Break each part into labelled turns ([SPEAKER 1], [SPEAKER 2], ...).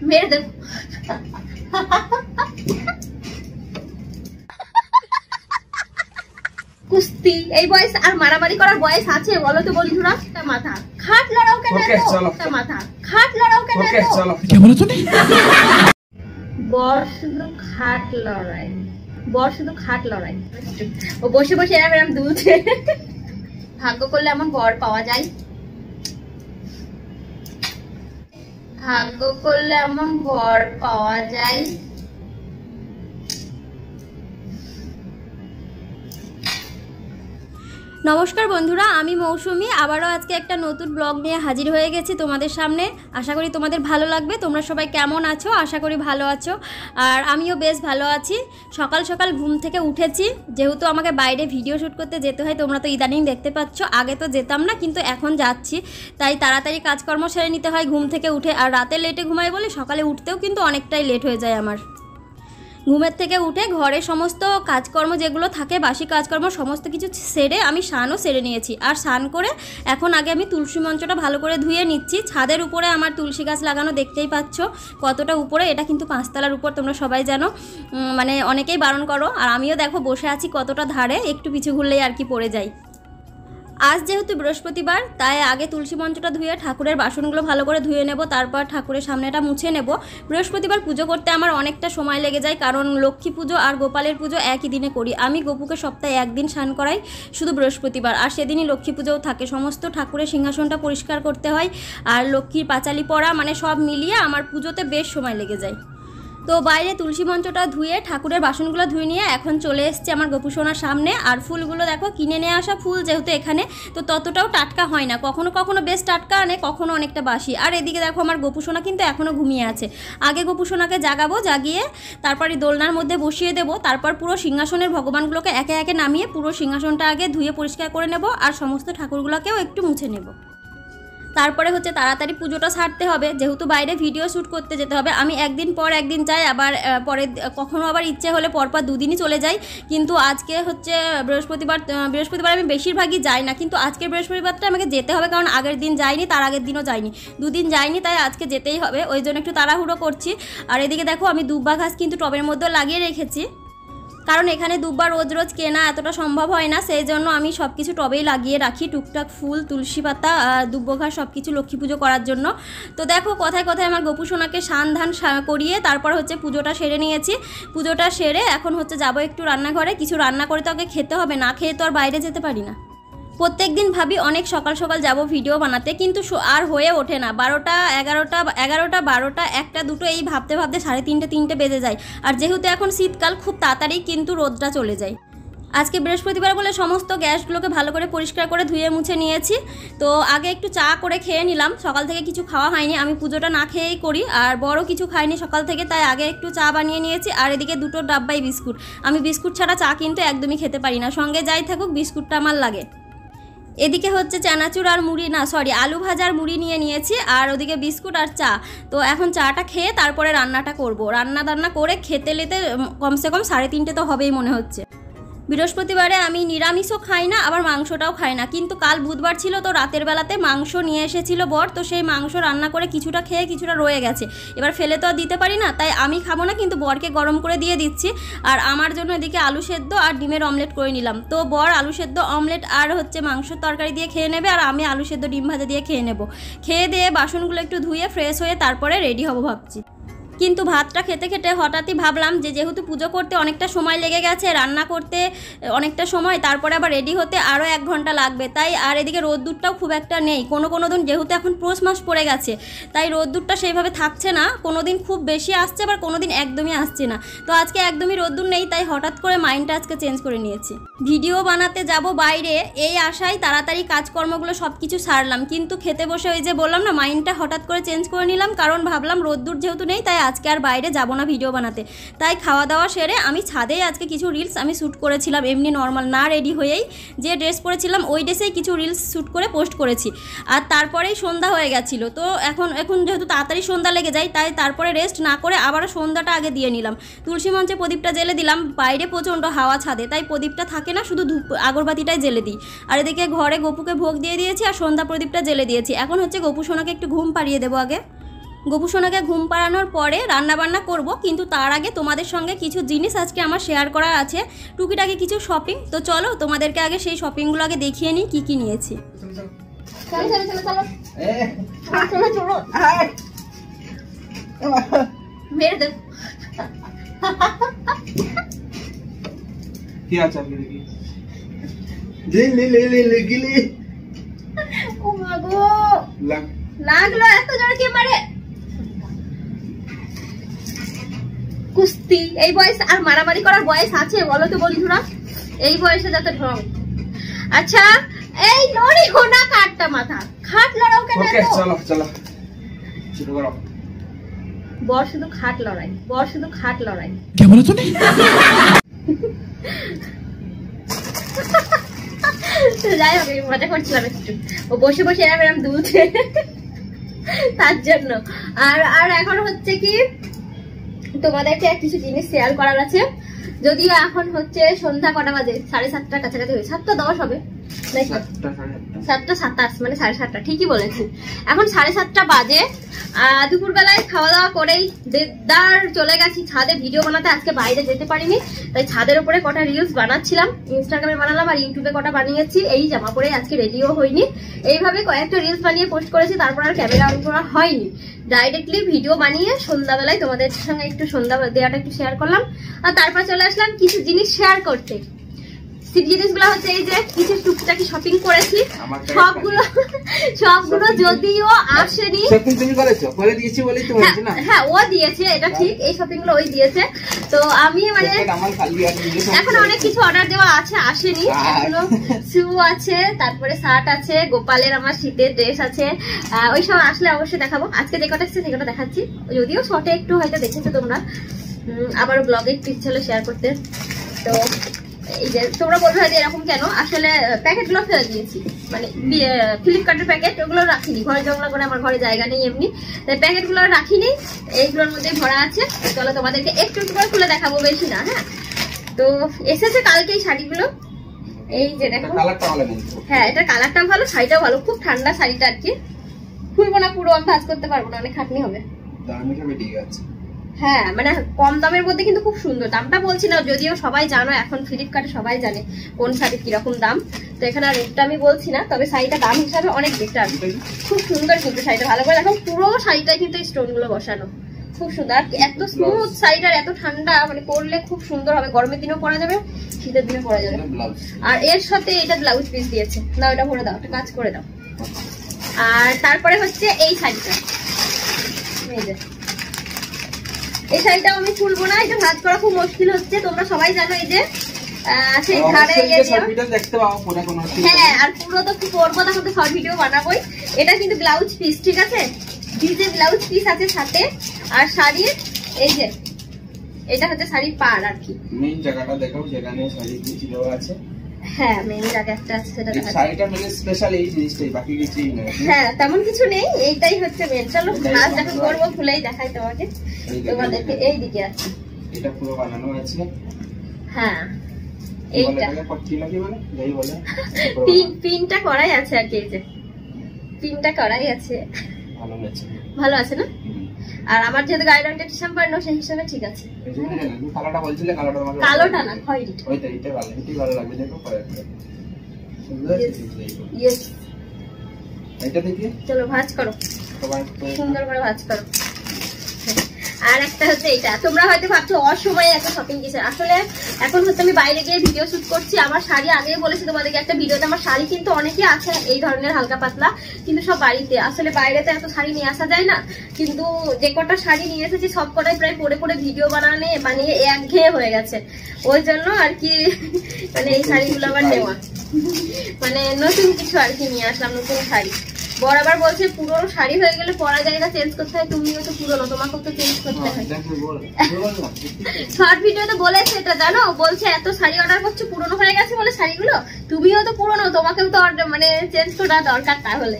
[SPEAKER 1] মেরে দেব। কুস্তি এই বয়স আর মারামারি করার বয়স আছে বলো তো বন্ধুরা? মাথা খাট লড়াও কেন? মাথা খাট লড়াও কেন? বর শুধু খাট লড়াই, বর শুধু খাট লড়াই। ও বসে বসে এরম দুধ। ভাগ্য করলে এমন বর পাওয়া যায়, ভাগ্য করলে এমন বর পাওয়া যায়।
[SPEAKER 2] নমস্কার বন্ধুরা, আমি মৌসুমি আবারও আজকে একটা নতুন ব্লগ নিয়ে হাজির হয়ে গেছি তোমাদের সামনে। আশা করি তোমাদের ভালো লাগবে। তোমরা সবাই কেমন আছো? আশা করি ভালো আছো, আর আমিও বেশ ভালো আছি। সকাল সকাল ঘুম থেকে উঠেছি, যেহেতু আমাকে বাইরে ভিডিও শ্যুট করতে যেতে হয়, তোমরা তো ইদানিং দেখতে পাচ্ছ। আগে তো যেতাম না, কিন্তু এখন যাচ্ছি, তাই তাড়াতাড়ি কাজকর্ম সেরে নিতে হয় ঘুম থেকে উঠে। আর রাতে লেটে ঘুমাই বলে সকালে উঠতেও কিন্তু অনেকটাই লেট হয়ে যায় আমার। ঘুমের থেকে উঠে ঘরে সমস্ত কাজকর্ম যেগুলো থাকে, বাসি কাজকর্ম সমস্ত কিছু সেরে আমি স্নানও সেরে নিয়েছি। আর স্নান করে এখন আগে আমি তুলসী মঞ্চটা ভালো করে ধুয়ে নিচ্ছি। ছাদের উপরে আমার তুলসী গাছ লাগানো, দেখতেই পাচ্ছ কতটা উপরে। এটা কিন্তু 5 তলার উপর, তোমরা সবাই জানো, মানে অনেকেই বারণ করো। আর আমিও দেখো বসে আছি কতটা ধারে, একটু পিছু ঘুরলেই আর কি পড়ে যাই। আজ যেহেতু বৃহস্পতিবার, তাই আগে তুলসী মঞ্চটা ধুয়ে ঠাকুরের বাসনগুলো ভালো করে ধুয়ে নেব, তারপর ঠাকুরের সামনেটা মুছে নেব। বৃহস্পতিবার পুজো করতে আমার অনেকটা সময় লেগে যায়, কারণ লক্ষ্মী পুজো আর গোপালের পুজো একই দিনে করি। আমি গোপুকে সপ্তাহে একদিন স্নান করাই, শুধু বৃহস্পতিবার, আর সেদিনই লক্ষ্মী পুজোও থাকে। সমস্ত ঠাকুরের সিংহাসনটা পরিষ্কার করতে হয়, আর লক্ষ্মীর পাঁচালি পরা, মানে সব মিলিয়ে আমার পুজোতে বেশ সময় লেগে যায়। তো বাইরে তুলসী মঞ্চটা ধুয়ে ঠাকুরের বাসনগুলো ধুয়ে নিয়ে এখন চলে এসছে আমার গোপুসোনার সামনে। আর ফুলগুলো দেখো, কিনে নিয়ে আসা ফুল যেহেতু এখানে, তো ততটাও টাটকা হয় না। কখনো কখনো বেশ টাটকা আনে, কখনো অনেকটা বাসি। আর এদিকে দেখো আমার গোপুসোনা কিন্তু এখনও ঘুমিয়ে আছে। আগে গোপুসোনাকে জাগাবো, জাগিয়ে তারপরে দোলনার মধ্যে বসিয়ে দেবো। তারপর পুরো সিংহাসনের ভগবানগুলোকে একে একে নামিয়ে পুরো সিংহাসনটা আগে ধুয়ে পরিষ্কার করে নেব, আর সমস্ত ঠাকুরগুলোকেও একটু মুছে নেব। তারপরে হচ্ছে তাড়াতাড়ি পুজোটা সারতে হবে, যেহেতু বাইরে ভিডিও শ্যুট করতে যেতে হবে। আমি একদিন পর একদিন যাই, আবার পরে কখনো আবার ইচ্ছে হলে পরপর 2 দিনই চলে যাই। কিন্তু আজকে হচ্ছে বৃহস্পতিবার আমি বেশিরভাগই যাই না, কিন্তু আজকের বৃহস্পতিবারটা আমাকে যেতে হবে, কারণ আগের দিন যাইনি, তার আগের দিনও যাইনি, 2 দিন যাইনি, তাই আজকে যেতেই হবে। ওই জন্য একটু তাড়াহুড়ো করছি। আর এদিকে দেখো আমি দুব্বা ঘাস কিন্তু টবের মধ্যে লাগিয়ে রেখেছি, কারণ এখানে দুব্বা রোজ রোজ কেনা এতটা সম্ভব হয় না, সেই জন্য আমি সব কিছু টবেই লাগিয়ে রাখি, টুকটাক ফুল, তুলসী পাতা, দুব্বা ঘাস সব কিছু লক্ষ্মী পুজো করার জন্য। তো দেখো কথায় কথায় আমার গোপুসোনাকে স্নান ধান করিয়ে তারপর হচ্ছে পুজোটা সেরে নিয়েছি। পুজোটা সেরে এখন হচ্ছে যাবো একটু রান্নাঘরে, কিছু রান্না করে তো আগে খেতে হবে, না খেয়ে তো আর বাইরে যেতে পারি না। প্রত্যেক দিন ভাবি অনেক সকাল সকাল যাব ভিডিও বানাতে, কিন্তু আর হয়ে ওঠে না। 12টা 11টা 12টা 1টা 2টো এই ভাবতে ভাবতে 3:30 বেজে যায়। আর যেহেতু এখন শীতকাল, খুব তাড়াতাড়ি কিন্তু রোদটা চলে যায়। আজকে বৃহস্পতিবার বলে সমস্ত গ্যাসগুলোকে ভালো করে পরিষ্কার করে ধুয়ে মুছে নিয়েছি। তো আগে একটু চা করে খেয়ে নিলাম, সকাল থেকে কিছু খাওয়া হয়নি, আমি পুজোটা না খেয়েই করি, আর বড় কিছু খাইনি সকাল থেকে, তাই আগে একটু চা বানিয়ে নিয়েছি। আর এদিকে 2টো ডাব্বাই বিস্কুট, আমি বিস্কুট ছাড়া চা কিন্তু একদমই খেতে পারি না, সঙ্গে যাই থাকুক বিস্কুটটা আমার লাগে। এদিকে হচ্ছে চানাচুর আর মুড়ি, না সরি আলু ভাজার মুড়ি নিয়ে নিয়েছি, আর ওদিকে বিস্কুট আর চা। তো এখন চাটা খেয়ে তারপরে রান্নাটা করব। রান্না করে খেতে লেতে কমসে কম 3:30 তো হবেই মনে হচ্ছে। বৃহস্পতিবারে আমি নিরামিষও খাই না, আবার মাংসটাও খাই না, কিন্তু কাল বুধবার ছিল, তো রাতের বেলাতে মাংস নিয়ে এসেছিল বর, তো সেই মাংস রান্না করে কিছুটা খেয়ে কিছুটা রয়ে গেছে, এবার ফেলে তো আর দিতে পারি না, তাই আমি খাবো না, কিন্তু বরকে গরম করে দিয়ে দিচ্ছি। আর আমার জন্য এদিকে আলু সেদ্ধ আর ডিমের অমলেট করে নিলাম। তো বর আলু সেদ্ধ অমলেট আর হচ্ছে মাংসের তরকারি দিয়ে খেয়ে নেবে, আর আমি আলু সেদ্ধ ডিম ভাজা দিয়ে খেয়ে নেব। খেয়ে দিয়ে বাসনগুলো একটু ধুয়ে ফ্রেশ হয়ে তারপরে রেডি হব ভাবছি। কিন্তু ভাতটা খেতে খেতে হঠাৎই ভাবলাম যে যেহেতু পুজো করতে অনেকটা সময় লেগে গেছে, রান্না করতে অনেকটা সময়, তারপরে আবার রেডি হতে আরও 1 ঘন্টা লাগবে, তাই আর এদিকে রোদ্দুরটাও খুব একটা নেই। কোনো দিন যেহেতু এখন পৌষ মাস পড়ে গেছে, তাই রোদ্দুরটা সেইভাবে থাকছে না, কোনো দিন খুব বেশি আসছে, আবার কোনো দিন একদমই আসছে না। তো আজকে একদমই রোদ্দুর নেই, তাই হঠাৎ করে মাইন্ডটা আজকে চেঞ্জ করে নিয়েছি। ভিডিও বানাতে যাব বাইরে, এই আশায় তাড়াতাড়ি কাজকর্মগুলো সব কিছু সারলাম, কিন্তু খেতে বসে ওই যে বললাম না, মাইন্ডটা হঠাৎ করে চেঞ্জ করে নিলাম, কারণ ভাবলাম রোদ্দুর যেহেতু নেই, তাই আজকে আর বাইরে যাব না ভিডিও বানাতে। তাই খাওয়া দাওয়া সেরে আমি ছাদেই আজকে কিছু রিলস আমি শ্যুট করেছিলাম, এমনি নর্মাল না রেডি হয়েই, যে ড্রেস পরেছিলাম ওই ড্রেসেই কিছু রিলস শ্যুট করে পোস্ট করেছি। আর তারপরেই সন্ধ্যা হয়ে গেছিলো, তো এখন যেহেতু তাড়াতাড়ি সন্ধ্যা লেগে যায়, তাই তারপরে রেস্ট না করে আবারও সন্ধ্যাটা আগে দিয়ে নিলাম। তুলসী মঞ্চে প্রদীপটা জ্বেলে দিলাম, বাইরে প্রচণ্ড হাওয়া ছাদে, তাই প্রদীপটা থাকে না, শুধু ধূপ আগরবাতিটাই জ্বেলে দিই। আর এদিকে ঘরে গপুকে ভোগ দিয়ে দিয়েছি, আর সন্ধ্যা প্রদীপটা জ্বেলে দিয়েছি। এখন হচ্ছে গপু সোনাকে একটু ঘুম পাড়িয়ে দেবো আগে। গপু সোনাকে ঘুম পাড়ানোর পরে রান্নাবান্না করব, কিন্তু তার আগে তোমাদের সঙ্গে কিছু জিনিস আজকে আমার শেয়ার করা আছে, টুকিটাকি কিছু শপিং। তো চলো তোমাদেরকে আগে সেই শপিংগুলো আগে দেখিয়ে নিই কী কী নিয়েছি।
[SPEAKER 3] কি আছে আপনি দেখি লে
[SPEAKER 1] ও মা গো লাগলো এত জোরে কে মারে। কুস্তি এই বয়স আর মারামারি করার বয়স আছে বলো তো বন্ধুরা? এই বয়সে যাতে ঢং। আচ্ছা এই লড়ি হোনা কাটটা মাথা খাট লড়াও কেন?
[SPEAKER 3] ওকে চলো চলো শুরু করো।
[SPEAKER 1] বর শুধু খাট লড়াই, বর শুধু খাট লড়াই।
[SPEAKER 3] কি বলো তুমি?
[SPEAKER 1] যাই হোক মজা করছিলাম একটু, ও বসে বসে এরম দুলছে তার জন্য। আর এখন হচ্ছে কি তোমাদেরকে কিছু জিনিস শেয়ার করার আছে। যদিও এখন হচ্ছে সন্ধ্যা কটা বাজে, 7:30টার কাছাকাছি হয়েছে, 7:10 হবে, 7:27 মানে 7:30, ঠিকই বলেছি। এখন 7:30 বাজে। দুপুর বেলায় খাওয়া দাওয়া করেই দেদার চলে গেছি ছাদে ভিডিও বানাতে। আজকে বাইরে যেতে পারিনি, তাই ছাদের উপরে কটা রিলস বানাচ্ছিলাম, ইনস্টাগ্রামে বানালাম আর ইউটিউবে কটা বানিয়েছি। এই জামা পরে আজকে রেডিও হয়নি, এইভাবে কয়েকটা রিলস বানিয়ে পোস্ট করেছি, তারপর আর ক্যামেরা অন করা হয়নি। ডাইরেক্টলি ভিডিও বানিয়ে সন্ধ্যাবেলায় তোমাদের সঙ্গে একটু সন্ধ্যা দেওয়াটা একটু শেয়ার করলাম, আর তারপর চলে আসলাম কিছু জিনিস শেয়ার করতে। জিনিসগুলো হচ্ছে এই যে কিছু টুকটাকি শপিং করেছি, সবগুলো যদিও আসেনি।
[SPEAKER 3] তুমি করেছো? করে দিয়েছি বলেই তো হয়েছে না?
[SPEAKER 1] হ্যাঁ ও দিয়েছে, এটা ঠিক, এই শপিং গুলো ওই দিয়েছে। তো আমি মানে এখন অনেক কিছু অর্ডার দেওয়া আছে, আসেনি এগুলো। শু আছে, তারপরে শার্ট আছে, গোপালের আমার শীতের ড্রেস আছে, ওই সব আসলে অবশ্যই দেখাবো। আজকে যে কটা এসেছে সে কটা দেখাচ্ছি, যদিও শর্টে একটু হয়তো দেখেছো তোমরা, আবারও ব্লগে একটু ইচ্ছে হলো শেয়ার করতে। তো এই যে তোমরা বলবে হয়তো এরকম কেন, আসলে প্যাকেট গুলো ফেলে দিয়েছি, মানে ফ্লিপকার্টের প্যাকেট, ওগুলো রাখিনি, ঘরে জংলা করে আমার ঘরে জায়গা নেই এমনি, তাই প্যাকেট গুলো রাখিনি, এইগুলোর মধ্যে ভরা আছে। চলো তোমাদেরকে একটু একটু করে খুলে দেখাবো, বেশি না। হ্যাঁ তো এসেছে কালকে এই শাড়িগুলো, এই যে দেখো। হ্যাঁ এটা কালারটা ভালো, শাড়িটাও ভালো, খুব ঠান্ডা শাড়িটা আর কি। খুলবো না পুরো, আমি ভাঁজ করতে পারবো না, অনেক খাটনি হবে। হ্যাঁ মানে কম দামের মধ্যে কিন্তু খুব সুন্দর। দামটা বলছি না, যদিও সবাই জানো, এখন ফ্লিপকার্টে সবাই জানে কোন শাড়ির কিরকম দাম, তো এখানে আর রেটটা আমি বলছি না। তবে শাড়িটা দাম হিসাবে অনেক বেটার, খুব সুন্দর কিন্তু শাড়িটা। ভালো করে দেখো, পুরো শাড়িটাই কিন্তু স্টোন গুলো বসানো, খুব সুন্দর। আর এত স্মুথ শাড়িটার, এত ঠান্ডা, মানে পরলে খুব সুন্দর হবে, গরমের দিনেও পরা যাবে, শীতের দিনেও পরা যাবে। আর এর সাথে এটা ব্লাউজ পিস দিয়েছে, দাও এটা ভরে দাও, একটা কাজ করে দাও। আর তারপরে হচ্ছে এই শাড়িটা, এই শাড়িটাও আমি খুলবো না, এটা ভাঁজ করা খুব মুশকিল হচ্ছে। তোমরা সবাই জানো এই যে সেই ধারে হ্যাঁ, আর পুরো তো কি করবো, তখন তো শর্ট ভিডিও বানাবোই। এটা কিন্তু ব্লাউজ পিস, ঠিক আছে, ডিজে ব্লাউজ পিস আছে সাথে। আর শাড়ির এই যে এটা হচ্ছে শাড়ির পাড় আর কি,
[SPEAKER 3] মেইন জায়গাটা দেখাও যেখানে শাড়ি কিছু দেওয়া আছে।
[SPEAKER 1] হ্যাঁ মেইন জায়গা একটা আছে, সেটা দেখা
[SPEAKER 3] শাড়িটা মানে স্পেশাল এই জিনিসটাই, বাকি কিছুই না।
[SPEAKER 1] হ্যাঁ তেমন কিছু নেই, এইটাই হচ্ছে মেইন। চলো ভাঁজ যখন করবো খুলেই দেখাই তোমাকে, তোমাদেরকে। এই দিকে আছে,
[SPEAKER 3] এটা পুরো বানানো আছে।
[SPEAKER 1] হ্যাঁ এইটা পিনটা করাই আছে আর কি, এই যে পিনটা করাই আছে, ভালো আছে না? আর আমার যেহেতু গায়ে রঙটা ডিসেম্বর নো, সেই হিসাবে ঠিক আছে। কালোটা না, খয়েরিটা,
[SPEAKER 3] ভালো লাগবে। দেখো
[SPEAKER 1] চলো ভাঁজ করো, সুন্দর করে ভাঁজ করো। আর একটা হচ্ছে এইটা, তোমরা হয়তো ভাবছো অসময়ে এত শপিং কিসের, আসলে এখন হচ্ছে আমি বাইরে গিয়ে ভিডিও শুট করছি। আমার শাড়ি আগেই বলেছি তোমাদেরকে একটা ভিডিওতে, আমার শাড়ি কিন্তু অনেকই আছে এই ধরনের হালকা পাতলা, কিন্তু সব বাড়িতে। আসলে বাইরে তো এত শাড়ি নিয়ে আসা যায় না, কিন্তু যে কটা শাড়ি নিয়ে এসেছি সব কটাই প্রায় পরে পরে ভিডিও বানিয়ে একঘেয়ে হয়ে গেছে, ওই জন্য আর কি মানে এই শাড়িগুলো আবার নেওয়া, মানে নতুন কিছু আর কি নিয়ে আসলাম, নতুন শাড়ি। বরাবর বলছে পুরনো শাড়ি হয়ে গেলে পরা জায়গা চেঞ্জ করতে হয়, তুমিও তো পুরনো, তোমাকেও তো চেঞ্জ করতে হয়। শর্ট ভিডিওতে বলেছে এটা জানো, বলছে এত শাড়ি অর্ডার করছো পুরনো হয়ে গেছে বলে শাড়িগুলো, তুমিও তো পুরনো, তোমাকেও তো মানে চেঞ্জ করা দরকার তাহলে।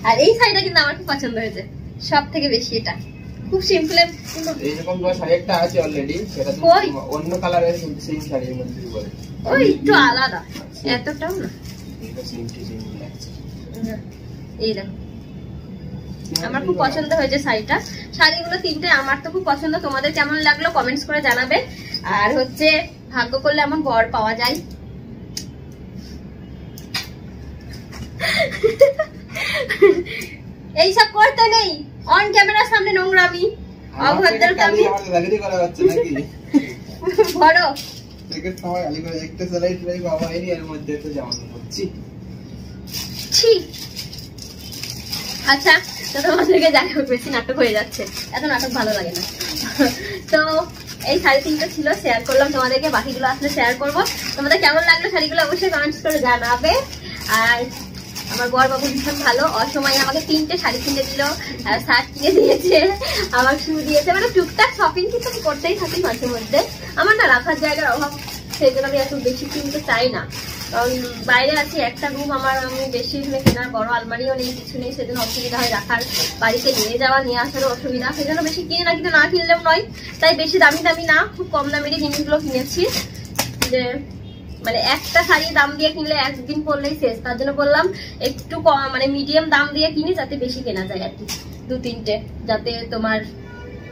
[SPEAKER 1] আর এই শাড়িটা কিন্তু আমার খুব পছন্দ হয়েছে সব থেকে বেশি, এটা খুব সিম্পল।
[SPEAKER 3] এইরকম শাড়ি একটা আছে অলরেডি, সেটা অন্য কালারের কিন্তু সেম শাড়ির মধ্যে বলে,
[SPEAKER 1] ওই একটু আলাদা, এতটাও না। এই দেখো আমার খুব পছন্দ হয়েছে শাড়িটা। শাড়িগুলো তিনটে আমার তো খুব পছন্দ, তোমাদের কেমন লাগলো কমেন্টস করে জানাবে। আর হচ্ছে ভাগ্য করলে এমন বর পাওয়া যায়। এইসব করতে নেই, অন ক্যামেরার সামনে নোংরামি অভদ্রতামি বড় আচ্ছা। তো তোমাদেরকে যাই হোক বেশি নাটক হয়ে যাচ্ছে, এত নাটক ভালো লাগে না। তো এই শাড়ি তিনটা ছিল, শেয়ার করলাম তোমাদেরকে, বাকিগুলো আসলে শেয়ার করবো। তোমাদের কেমন লাগলো শাড়িগুলো অবশ্যই কমেন্টস করে জানাবে। আর আমার বর বাবু ভীষণ ভালো, অসময়ে আমাকে 3টে শাড়ি কিনে দিল, শার্ট কিনে দিয়েছে, আমার শু দিয়েছে, মানে টুকটাক শপিং কিন্তু আমি করতেই থাকি মাঝে মধ্যে। আমার না রাখার জায়গার অভাব, সেই জন্য আমি এত বেশি কিনতে চাই না। কারণ বাইরে আছি, একটা রুম আমার, আমি বেশি এখানে কেনার বড় আলমারিও নেই, কিছু নেই, সেজন্য অসুবিধা হয় রাখার, বাড়িতে নিয়ে যাওয়া নিয়ে আসারও অসুবিধা, সেই জন্য বেশি কিনে না, কিন্তু না কিনলেও নয়। তাই বেশি দামি দামি না, খুব কম দামেরই জিনিসগুলো কিনেছি, যে মানে একটা শাড়ি দাম দিয়ে কিনলে একদিন পরলেই শেষ, তার জন্য বললাম একটু কম, মানে মিডিয়াম দাম দিয়ে কিনি, যাতে বেশি কেনা যায় আর কি, 2-3টে, যাতে তোমার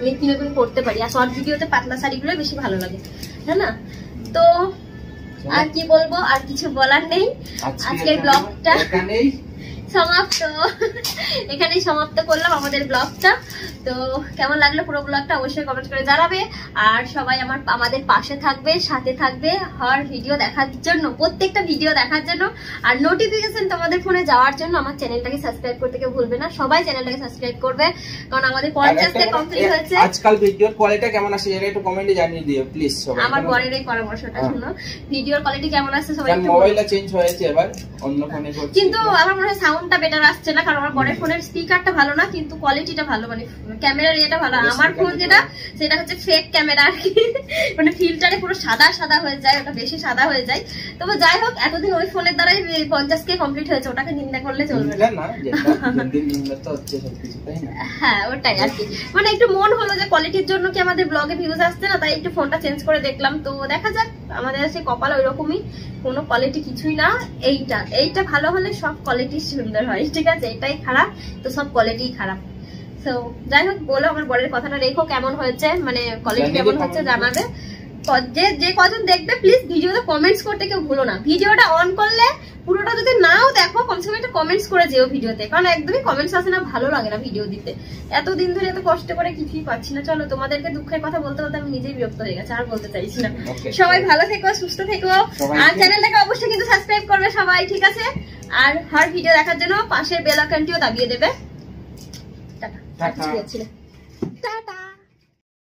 [SPEAKER 1] নিত্য নতুন পরতে পারি। আর শর্ট ভিডিওতে পাতলা শাড়িগুলো বেশি ভালো লাগে, হ্যাঁ না? তো আর কি বলবো, আর কিছু বলার নেই। আজকের ব্লগটা সমাপ্ত, এখানেই সমাপ্ত করলাম আমাদের ব্লগটা। তো কেমন লাগলো পুরো ব্লগটা অবশ্যই কমেন্ট করে জানাবে। আর সবাই আমাদের পাশে থাকবে, সাথে থাকবে, হর ভিডিও দেখার জন্য, প্রত্যেকটা ভিডিও দেখার জন্য, আর নোটিফিকেশন তোমাদের ফোনে যাওয়ার জন্য আমার চ্যানেলটাকে সাবস্ক্রাইব করতে কেউ ভুলবে না। সবাই চ্যানেলটাকে সাবস্ক্রাইব করবে, কারণ আমাদের 50টা কমপ্লিট হয়েছে।
[SPEAKER 3] আজকাল ভিডিওর কোয়ালিটি কেমন আসে এটা একটু কমেন্টে জানিয়ে দিও প্লিজ সবাই।
[SPEAKER 1] আমার বরের এই পরামর্শটা শুনো, ভিডিওর কোয়ালিটি কেমন আসছে সবাই একটু।
[SPEAKER 3] মোবাইলটা চেঞ্জ হয়েছে এবার, অন্য ফোনে করছি, কিন্তু
[SPEAKER 1] আমার মনে হয় সাউন্ডটা বেটার আসছে না, কারণ আমার বরের ফোনের স্পিকারটা ভালো না, কিন্তু কোয়ালিটিটা ভালো, মানে ক্যামেরার এটা ভালো। আমার ফোন যেটা, সেটা হচ্ছে ফেক ক্যামেরা আর কি, মানে ফিল্টারে পুরো সাদা সাদা হয়ে যায়, ওটা বেশি সাদা হয়ে যায়। তবে যাই হোক, এতদিন ওই ফোনের দ্বারাই 50K কমপ্লিট হয়েছে, ওটাকে নিন্দা করলে চলবে না। হ্যাঁ ওটাই আর কি, মানে একটু মন হলো যে কোয়ালিটির জন্য কি আমাদের ব্লগে ভিউজ আসছে না, তাই একটু ফোনটা চেঞ্জ করে দেখলাম। তো দেখা যাক, আমাদের আছে কপাল ওই রকমই, কোনো কোয়ালিটি কিছুই না। এইটা ভালো হলে সব কোয়ালিটি সুন্দর হয়, ঠিক আছে? এটাই খারাপ তো সব কোয়ালিটি খারাপ। তো যাই হোক, বলো আমার বরের কথাটা রেখো, কেমন হয়েছে, মানে কোয়ালিটি কেমন হচ্ছে জানাবে। যে কজন দেখবে প্লিজ ভিডিওতে কমেন্টস করতে কেউ ভুলো না। ভিডিওটা অন করলে পুরোটা যদি নাও দেখো, কমসে কম একটা কমেন্টস করে যেও ভিডিওতে, কারণ একদমই কমেন্টস আসে না, ভালো লাগে না ভিডিও দিতে। এতদিন ধরে এত কষ্ট করে কিছুই পাচ্ছি না। চলো, তোমাদেরকে দুঃখের কথা বলতে বলতে আমি নিজেই বিরক্ত হয়ে গেছি, আর বলতে চাইছি না। সবাই ভালো থেকো, সুস্থ থেকো, আর চ্যানেলটাকে অবশ্যই কিন্তু সাবস্ক্রাইব করবে সবাই, ঠিক আছে? আর হর ভিডিও দেখার জন্য পাশের বেল আইকনটিও দাবিয়ে দেবে। টাটা। টাটা।